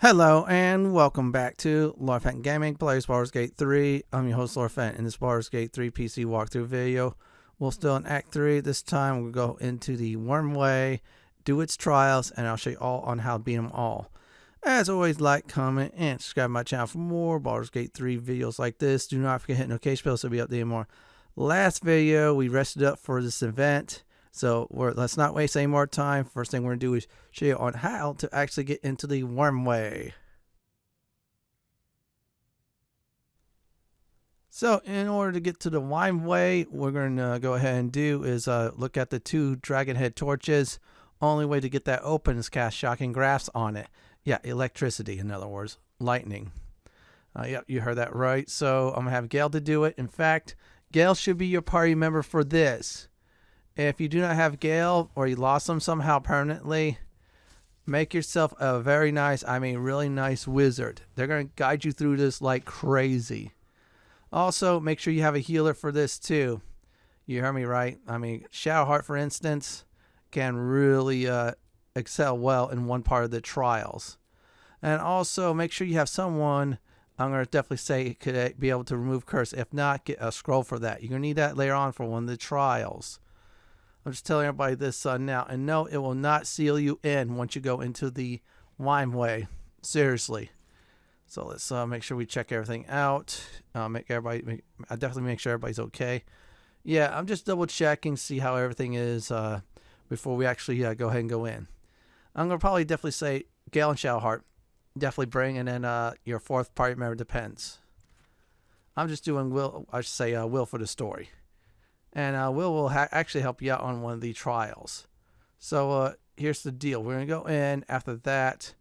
Hello and welcome back to Lord Fenton Gaming Plays Baldur's Gate 3. I'm your host Lord Fenton. In this Baldur's Gate 3 PC walkthrough video, we're still in Act 3. This time we'll go into the Wyrmway, do its trials, and I'll show you all on how to beat them all. As always, like, comment, and subscribe to my channel for more Baldur's Gate 3 videos like this. Do not forget to hit notification bell so we'll be updating more. Last video, we rested up for this event. So let's not waste any more time. First thing we're going to do is show you on how to actually get into the Wyrmway. So in order to get to the Wyrmway, we're going to go ahead and do is look at the two dragon head torches. Only way to get that open is cast shocking grasp on it. Yeah, electricity, in other words, lightning. Yep, you heard that right. So I'm going to have Gale to do it. In fact, Gale should be your party member for this. If you do not have Gale or you lost them somehow permanently, make yourself a very nice, really nice wizard. They're going to guide you through this like crazy. Also, make sure you have a healer for this too. You heard me right. Shadowheart, for instance, can really excel well in one part of the trials. And also, make sure you have someone, I'm going to definitely say, could be able to remove curse. If not, get a scroll for that. You're going to need that later on for one of the trials. I'm just telling everybody this now. And no, it will not seal you in once you go into the Wyrmway. Seriously. So let's make sure we check everything out. I definitely make sure everybody's okay. Yeah, I'm just double checking, see how everything is before we actually go ahead and go in. I'm going to probably definitely say Gale and Shadowheart. Definitely bring, and then your fourth party member depends. I'm just doing Will for the story. And Will actually help you out on one of the trials. So here's the deal. We're going to go in. After that,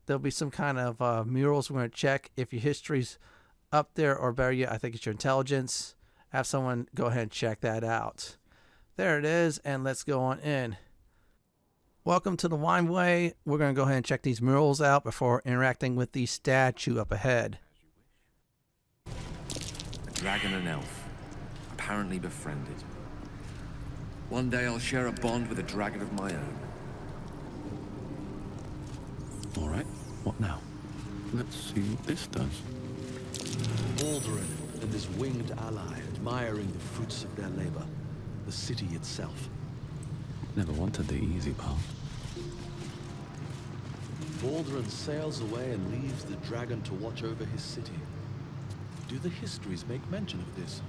there'll be some kind of murals we're going to check. If your history's up there, or better yet, I think it's your intelligence. Have someone go ahead and check that out. There it is, and let's go on in. Welcome to the Wyrmway. We're going to go ahead and check these murals out before interacting with the statue up ahead. A dragon and elf. Apparently befriended. One day I'll share a bond with a dragon of my own. All right, what now? Let's see what this does. Baldur and his winged ally admiring the fruits of their labor, the city itself. Never wanted the easy path. Baldur sails away and leaves the dragon to watch over his city. Do the histories make mention of this?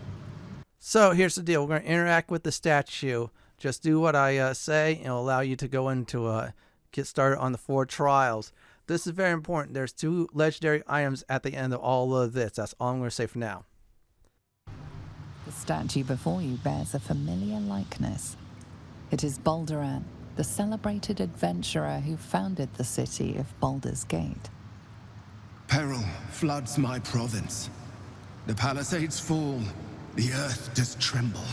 So here's the deal. We're going to interact with the statue. Just do what I say, and it'll allow you to go into get started on the 4 trials. This is very important. There's 2 legendary items at the end of all of this. That's all I'm going to say for now. The statue before you bears a familiar likeness. It is Baldur, the celebrated adventurer who founded the city of Baldur's Gate. Peril floods my province. The palisades fall. The earth does tremble.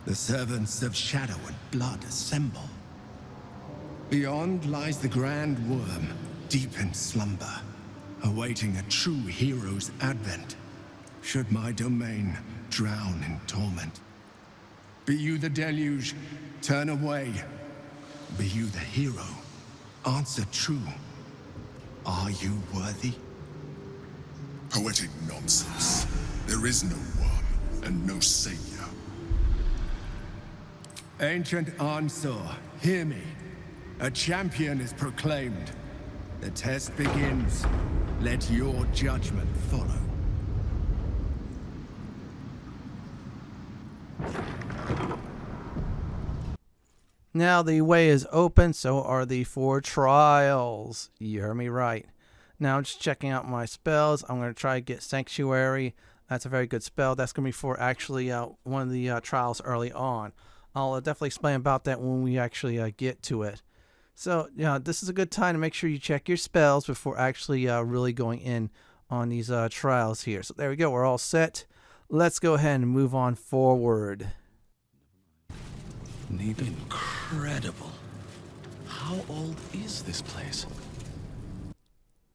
The servants of shadow and blood assemble. Beyond lies the grand worm, deep in slumber, awaiting a true hero's advent, should my domain drown in torment. Be you the deluge, turn away. Be you the hero, answer true. Are you worthy? Poetic nonsense. There is no worm and no savior. Ancient Ansur, hear me. A champion is proclaimed. The test begins. Let your judgment follow. Now the way is open, so are the 4 trials. You heard me right. Now I'm just checking out my spells. I'm going to try to get Sanctuary. That's a very good spell. That's going to be for actually one of the trials early on. I'll definitely explain about that when we actually get to it. So, this is a good time to make sure you check your spells before actually really going in on these trials here. So there we go. We're all set. Let's go ahead and move on forward. Incredible. How old is this place?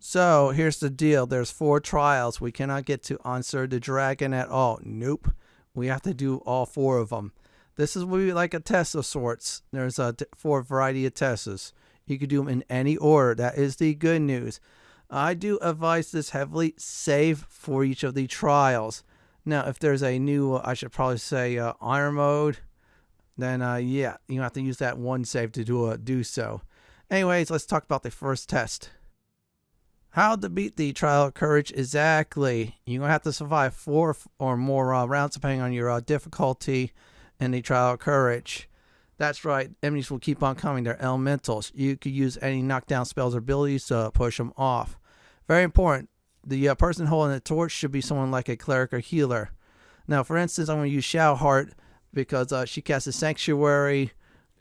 So here's the deal. There's 4 trials. We cannot get to Ansur the dragon at all. Nope. We have to do all 4 of them. This is like a test of sorts. There's a 4 variety of tests. You could do them in any order. That is the good news. I do advise this heavily. Save for each of the trials. Now, if there's a new, I should probably say iron mode, then yeah, you have to use that one save to do so. Anyways, let's talk about the first test. How to beat the Trial of Courage exactly. You're going to have to survive 4 or more rounds depending on your difficulty in the Trial of Courage. That's right, enemies will keep on coming. They're elementals. You could use any knockdown spells or abilities to push them off. Very important, the person holding the torch should be someone like a cleric or healer. Now, for instance, I'm going to use Shadowheart because she casts a Sanctuary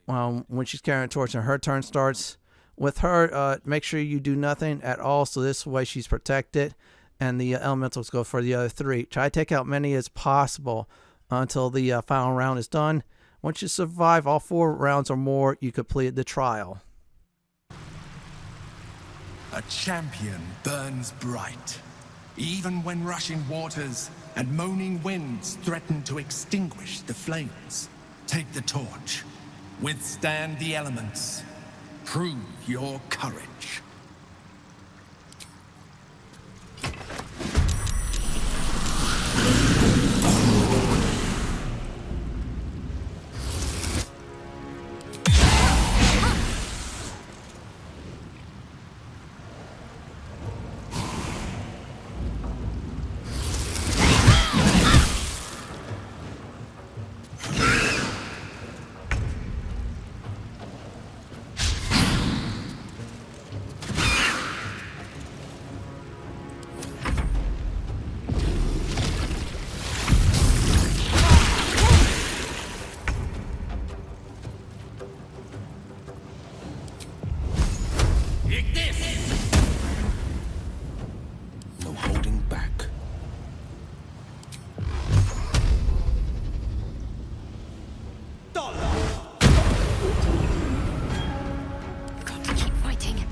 when she's carrying a torch and her turn starts. With her, make sure you do nothing at all, so this way she's protected, and the elementals go for the other 3. Try to take out many as possible until the final round is done. Once you survive all 4 rounds or more, you complete the trial. A champion burns bright, even when rushing waters and moaning winds threaten to extinguish the flames. Take the torch, withstand the elements. Prove your courage. No holding back. Got to keep fighting.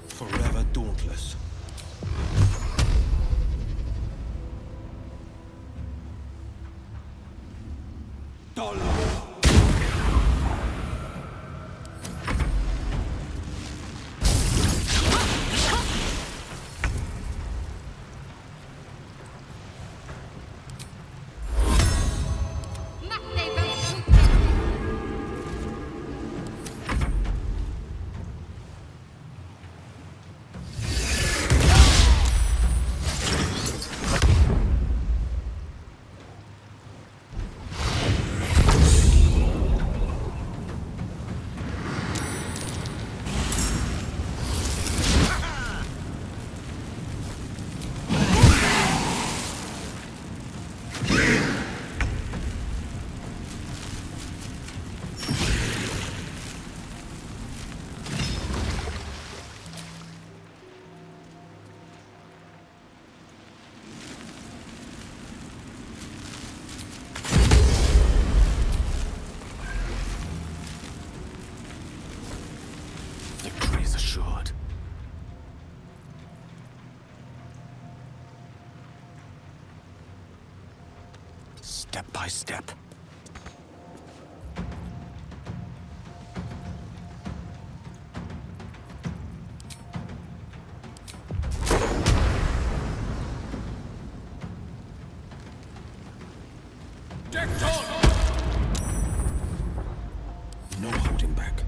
Forever dauntless. by step. No holding back.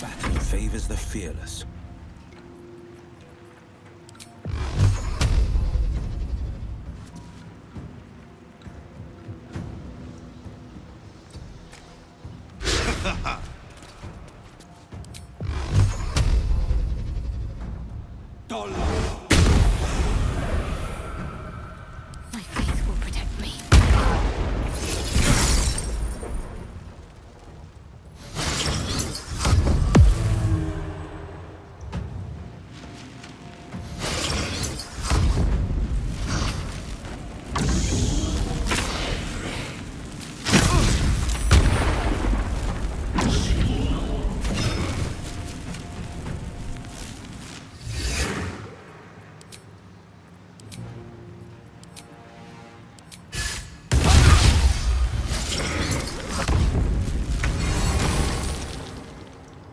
Battle favors the fearless. My faith will protect me.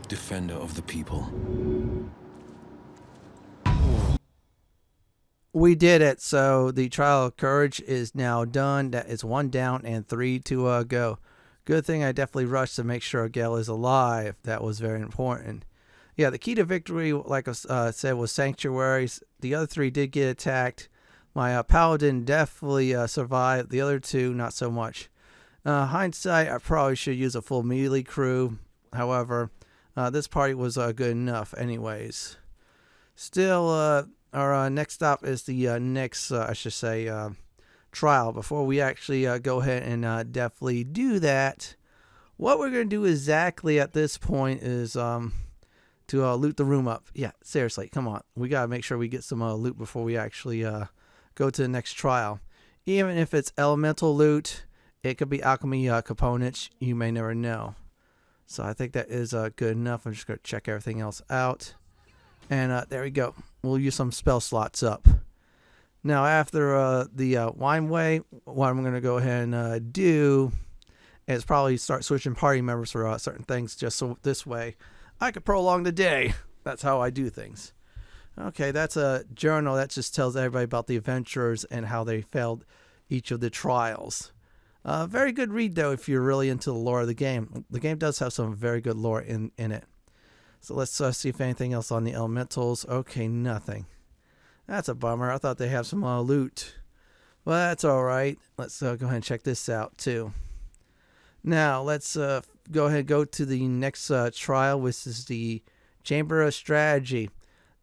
Defender of the people. We did it. So the Trial of Courage is now done. That is 1 down and 3 to go. Good thing I definitely rushed to make sure Gale is alive. That was very important. Yeah, the key to victory, like I said, was sanctuaries. The other 3 did get attacked. My paladin definitely survived. The other 2, not so much. Hindsight, I probably should use a full melee crew. However, this party was good enough anyways. Still, our next stop is the next, I should say, trial. Before we actually go ahead and definitely do that, what we're going to do exactly at this point is to loot the room up. Yeah, seriously, come on. We got to make sure we get some loot before we actually go to the next trial. Even if it's elemental loot, it could be alchemy components. You may never know. So I think that is good enough. I'm just going to check everything else out. And there we go. We'll use some spell slots up. Now after the Wyrmway, what I'm going to go ahead and do is probably start switching party members for certain things, just so this way I could prolong the day. That's how I do things. Okay, that's a journal that just tells everybody about the adventurers and how they failed each of the trials. Very good read, though, if you're really into the lore of the game. The game does have some very good lore in it. So let's see if anything else on the elementals. Okay, nothing. That's a bummer. I thought they have some loot. Well, that's all right. Let's go ahead and check this out, too. Now, let's go ahead and go to the next trial, which is the Chamber of Strategy.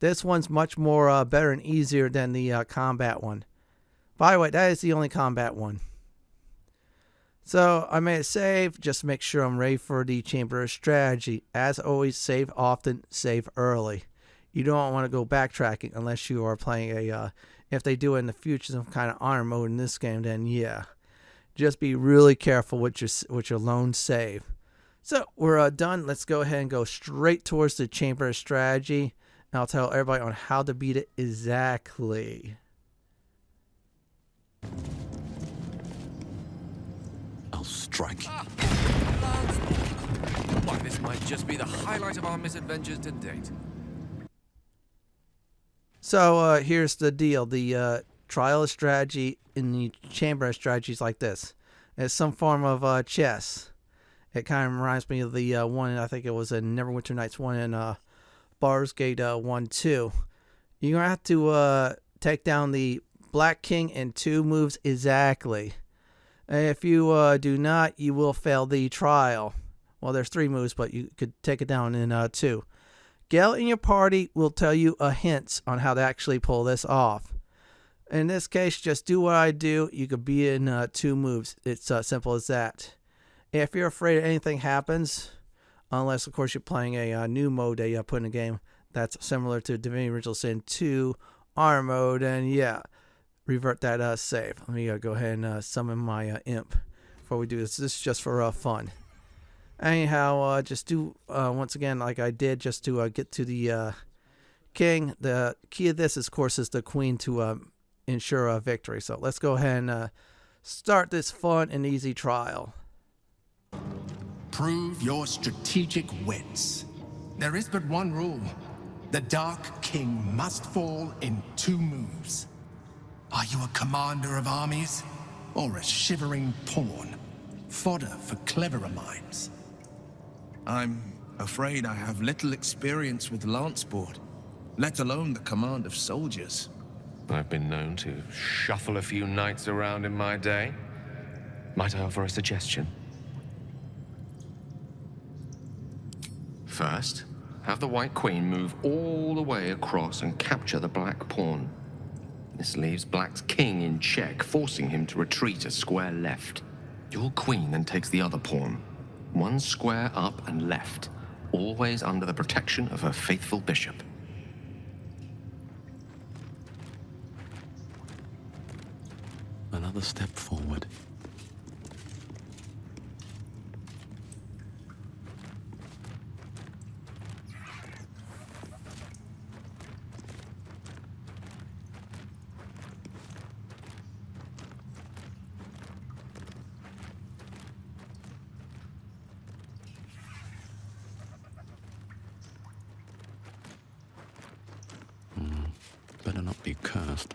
This one's much more better and easier than the combat one. By the way, that is the only combat one. So I made a save, just to make sure I'm ready for the Chamber of Strategy. As always, save often, save early. You don't want to go backtracking unless you are playing a, if they do it in the future, some kind of honor mode in this game, then yeah. Just be really careful with your lone save. So we're done. Let's go ahead and go straight towards the Chamber of Strategy. And I'll tell everybody on how to beat it exactly. I'll strike. Why, this might just be the highlight of our misadventures to date. So here's the deal. The trial of strategy in the chamber of strategy is like this. It's some form of chess. It kind of reminds me of the one, I think it was in Neverwinter Nights 1 and Baldur's Gate 1-2. You're going to have to take down the Black King in 2 moves exactly. If you do not, you will fail the trial. Well, there's 3 moves, but you could take it down in 2. Gale in your party will tell you hints on how to actually pull this off. In this case, just do what I do. You could be in 2 moves. It's simple as that. If you're afraid anything happens, unless, of course, you're playing a new mode that you put in the game that's similar to Divinity Original Sin 2 Armor mode, and yeah, revert that save. Let me go ahead and summon my imp before we do this. This is just for fun. Anyhow, just do, once again, like I did, just to get to the king. The key of this, of course, is the queen to ensure a victory. So let's go ahead and start this fun and easy trial. Prove your strategic wits. There is but one rule. The Dark King must fall in 2 moves. Are you a commander of armies? Or a shivering pawn? Fodder for cleverer minds? I'm afraid I have little experience with lance sport, let alone the command of soldiers. I've been known to shuffle a few knights around in my day. Might I offer a suggestion? First, have the White Queen move all the way across and capture the Black Pawn. This leaves Black's king in check, forcing him to retreat a square left. Your queen then takes the other pawn, 1 square up and left, always under the protection of her faithful bishop. Another step forward. Better not be cursed.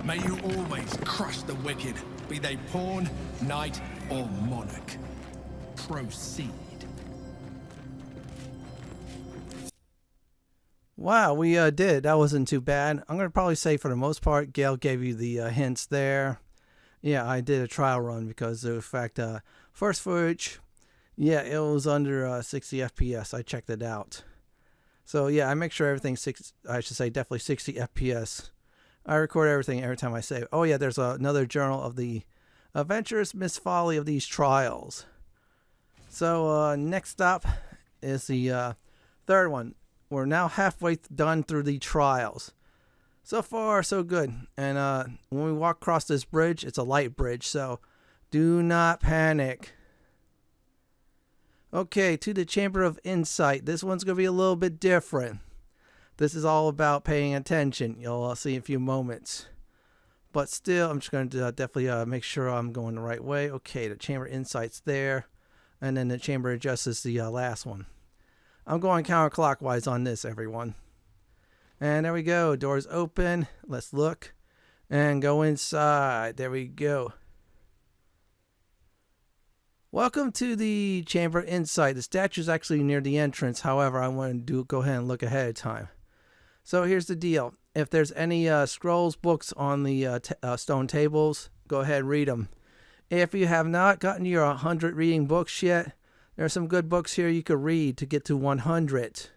May you always crush the wicked, be they pawn, knight, or monarch. Proceed. Wow, we did. That wasn't too bad. I'm going to probably say for the most part, Gale gave you the hints there. Yeah, I did a trial run because of the fact, first footage, yeah, it was under 60 FPS. I checked it out. So yeah, I make sure everything's definitely 60 FPS. I record everything every time I save. Oh yeah, there's another journal of the adventurous misfolly of these trials. So next up is the third one. We're now halfway done through the trials. So far, so good. And when we walk across this bridge, it's a light bridge, so do not panic. Okay, to the Chamber of Insight. This one's going to be a little bit different. This is all about paying attention. You'll see in a few moments. But still, I'm just going to definitely make sure I'm going the right way. Okay, the Chamber of Insight's there. And then the Chamber of Justice, the last one. I'm going counterclockwise on this, everyone. And there we go. Doors open. Let's look. And go inside. There we go. Welcome to the Chamber of Insight. The statue's actually near the entrance. However, I want to go ahead and look ahead of time. So here's the deal. If there's any scrolls books on the stone tables, go ahead and read them. If you have not gotten your 100 reading books yet, there are some good books here you could read to get to 100.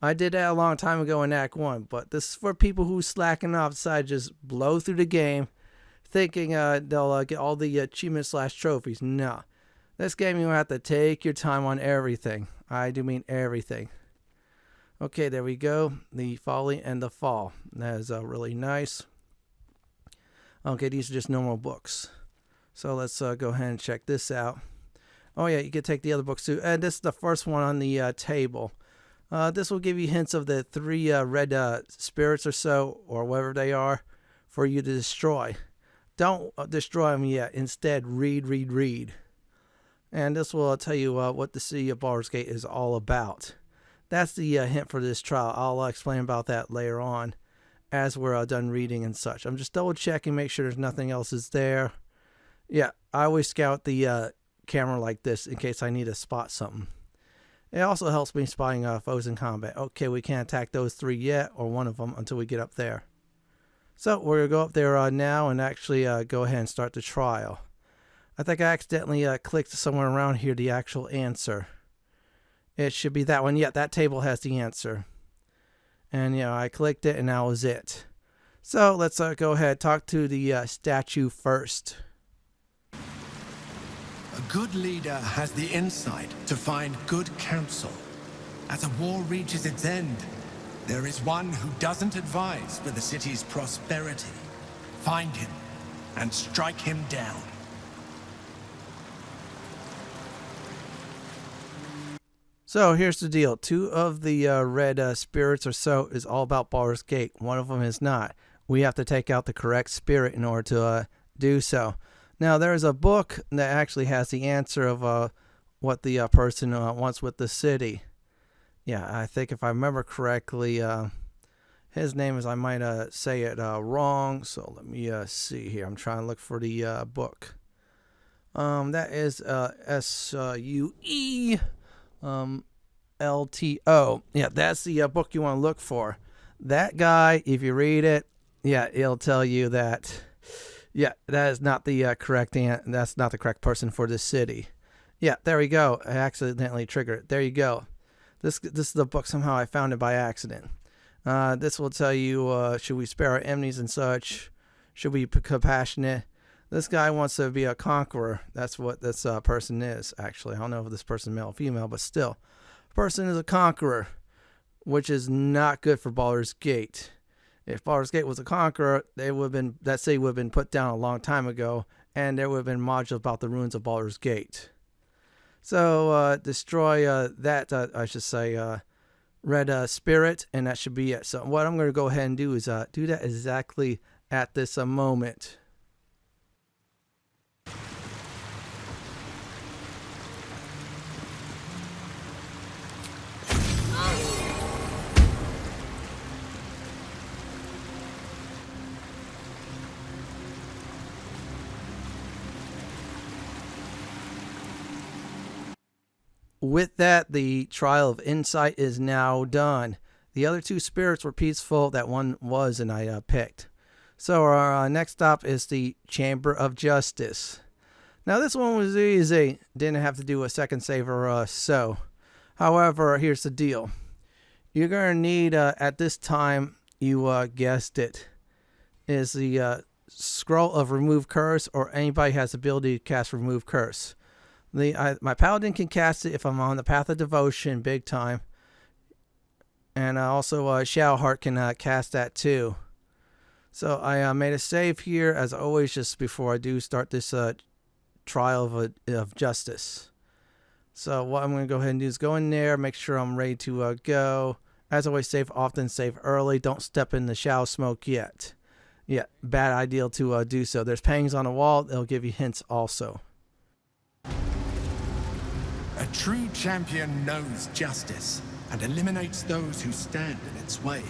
I did that a long time ago in Act 1, but this is for people who slacking off, decide to just blow through the game, thinking they'll get all the achievements / trophies. No. This game, you have to take your time on everything. I do mean everything. Okay, there we go. The Folly and the Fall. That is really nice. Okay, these are just normal books. So let's go ahead and check this out. Oh yeah, you can take the other books too. And this is the first one on the table. This will give you hints of the 3 red spirits or so, or whatever they are, for you to destroy. Don't destroy them yet. Instead, read. And this will tell you what the city of Baldur's Gate is all about. That's the hint for this trial. I'll explain about that later on as we're done reading and such. I'm just double checking, make sure there's nothing else is there. Yeah, I always scout the camera like this in case I need to spot something. It also helps me spotting foes in combat. Okay, we can't attack those 3 yet, or one of them, until we get up there. So we're going to go up there now and actually go ahead and start the trial. I think I accidentally clicked somewhere around here the actual answer. It should be that one. Yeah, that table has the answer. And, I clicked it and that was it. So let's go ahead and talk to the statue first. A good leader has the insight to find good counsel. As a war reaches its end, there is one who doesn't advise for the city's prosperity. Find him and strike him down. So here's the deal. 2 of the red spirits or so is all about Baldur's Gate. One of them is not. We have to take out the correct spirit in order to do so. Now there's a book that actually has the answer of what the person wants with the city. Yeah, I think if I remember correctly, his name is, I might say it wrong. So let me see here. I'm trying to look for the book. That is S-U-E. LTO. Yeah, that's the book you want to look for. That guy, if you read it, yeah, it'll tell you that, yeah, that is not the that's not the correct person for this city. Yeah, there we go. I accidentally triggered it. There you go. This is the book. Somehow I found it by accident. This will tell you, should we spare our enemies and such? Should we be compassionate? This guy wants to be a conqueror. That's what this person is, actually. I don't know if this person is male or female, but still. Person is a conqueror, which is not good for Baldur's Gate. If Baldur's Gate was a conqueror, that city would have been put down a long time ago, and there would have been modules about the ruins of Baldur's Gate. So, destroy that, I should say, red spirit, and that should be it. So what I'm going to go ahead and do is do that exactly at this moment. With that, the trial of insight is now done. The other 2 spirits were peaceful. That one was, and I picked. So our next stop is the Chamber of Justice. Now this one was easy. Didn't have to do a second save or so. However, here's the deal. You're going to need, at this time, you guessed it, is the Scroll of Remove Curse, or anybody has the ability to cast Remove Curse. My paladin can cast it if I'm on the Path of Devotion, big time. And also Shadowheart can cast that too. So I made a save here, as always, just before I do start this trial of justice. So what I'm going to go ahead and do is go in there, make sure I'm ready to go. As always, save often, save early. Don't step in the shadow smoke yet. Yeah, bad idea to do so. There's pangs on the wall. They'll give you hints also. A true champion knows justice and eliminates those who stand in its way.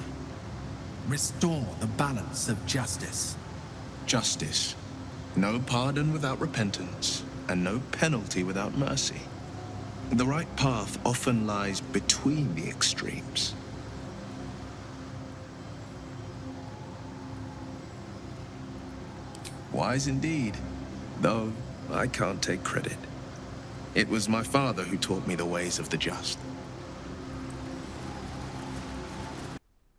Restore the balance of justice. Justice. No pardon without repentance, and no penalty without mercy. The right path often lies between the extremes. Wise indeed. Though I can't take credit. It was my father who taught me the ways of the just.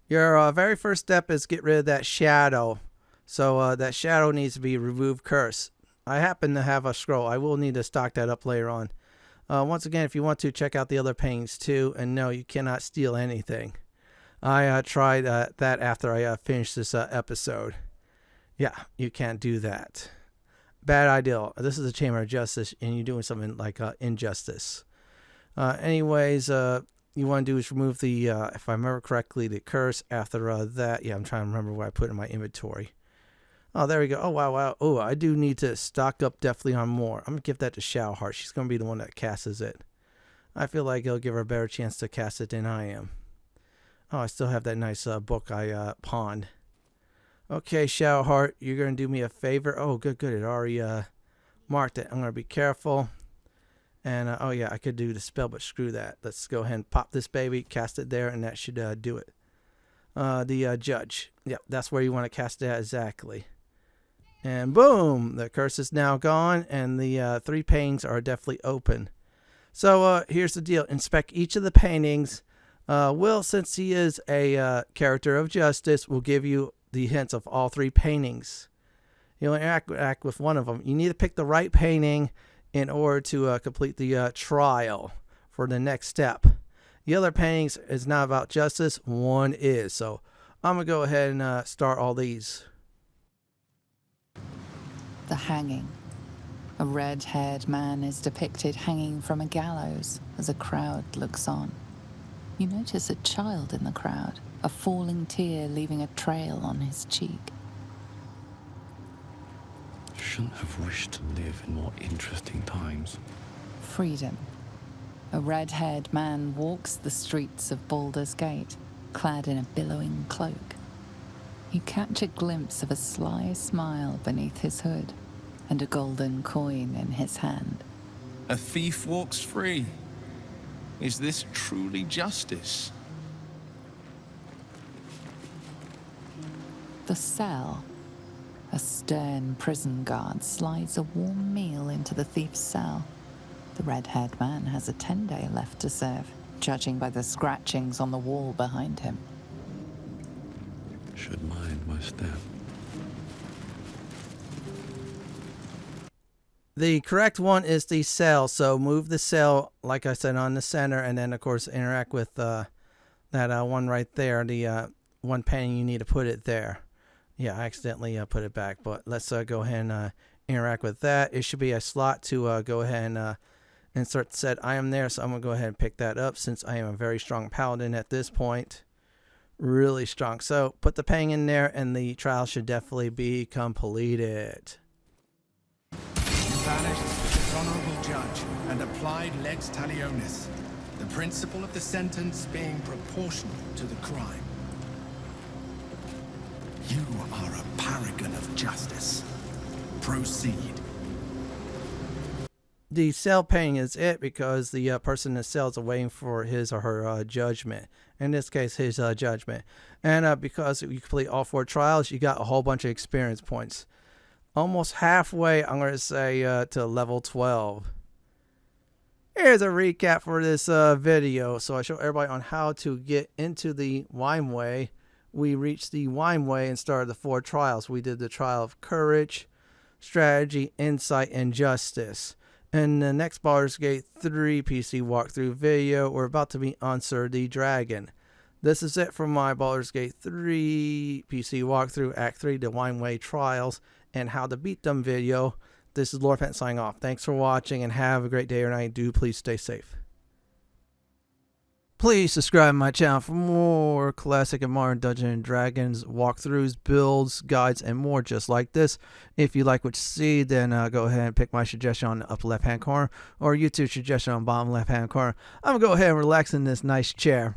Your very first step is get rid of that shadow. So that shadow needs to be remove curse. I happen to have a scroll. I will need to stock that up later on. Once again, if you want to, check out the other paintings too. And no, you cannot steal anything. I tried that after I finished this episode. Yeah, you can't do that. Bad idea. This is a Chamber of Justice, and you're doing something like injustice. Anyways, you want to do is remove the, if I remember correctly, the curse. After that, yeah, I'm trying to remember what I put in my inventory. Oh, there we go. Oh, wow. Oh, I do need to stock up definitely on more. I'm going to give that to Shadowheart. She's going to be the one that casts it. I feel like it'll give her a better chance to cast it than I am. Oh, I still have that nice book I pawned. Okay, Shadowheart, you're going to do me a favor. Oh, good. It already marked it. I'm going to be careful. And, oh, yeah, I could do the spell, but screw that. Let's go ahead and pop this baby, cast it there, and that should do it. The judge. Yep, that's where you want to cast it at exactly. And boom, the curse is now gone, and the 3 paintings are definitely open. So here's the deal. Inspect each of the paintings. Will, since he is a character of justice, will give you the hints of all 3 paintings. You'll interact with one of them. You need to pick the right painting in order to complete the trial for the next step. The other paintings is not about justice. One is. So I'm going to go ahead and start all these. The hanging. A red-haired man is depicted hanging from a gallows as a crowd looks on. You notice a child in the crowd, a falling tear leaving a trail on his cheek. Shouldn't have wished to live in more interesting times. Freedom. A red-haired man walks the streets of Baldur's Gate, clad in a billowing cloak. You catch a glimpse of a sly smile beneath his hood and a golden coin in his hand. A thief walks free. Is this truly justice? The cell. A stern prison guard slides a warm meal into the thief's cell. The red-haired man has a 10-day left to serve, judging by the scratchings on the wall behind him. Should mind my step. The correct one is the cell. So move the cell, like I said, on the center, and then, of course, interact with that one right there. The one painting, you need to put it there. Yeah, I accidentally put it back, but let's go ahead and interact with that. It should be a slot to go ahead and insert said item there, so I'm going to go ahead and pick that up since I am a very strong paladin at this point. Really strong. So put the painting in there, and the trial should definitely be completed. You banished the dishonorable judge and applied lex talionis, the principle of the sentence being proportional to the crime. You are a paragon of justice. Proceed. The cell painting is it because the person in the cell is waiting for his or her judgment. In this case, his judgment. And because you complete all 4 trials, you got a whole bunch of experience points. Almost halfway, I'm going to say, to level 12. Here's a recap for this video. So I show everybody on how to get into the Wyrmway. We reached the Wyrmway and started the 4 trials. We did the trial of courage, strategy, insight, and justice. In the next Baldur's Gate 3 PC walkthrough video, we're about to meet Ansur the Dragon. This is it for my Baldur's Gate 3 PC walkthrough, Act 3, the Wyrmway Trials, and how to beat them video. This is Lord Fenton signing off. Thanks for watching, and have a great day or night. Do please stay safe. Please subscribe to my channel for more classic and modern Dungeons & Dragons walkthroughs, builds, guides, and more just like this. If you like what you see, then go ahead and pick my suggestion on the upper left-hand corner or YouTube suggestion on the bottom left-hand corner. I'm going to go ahead and relax in this nice chair.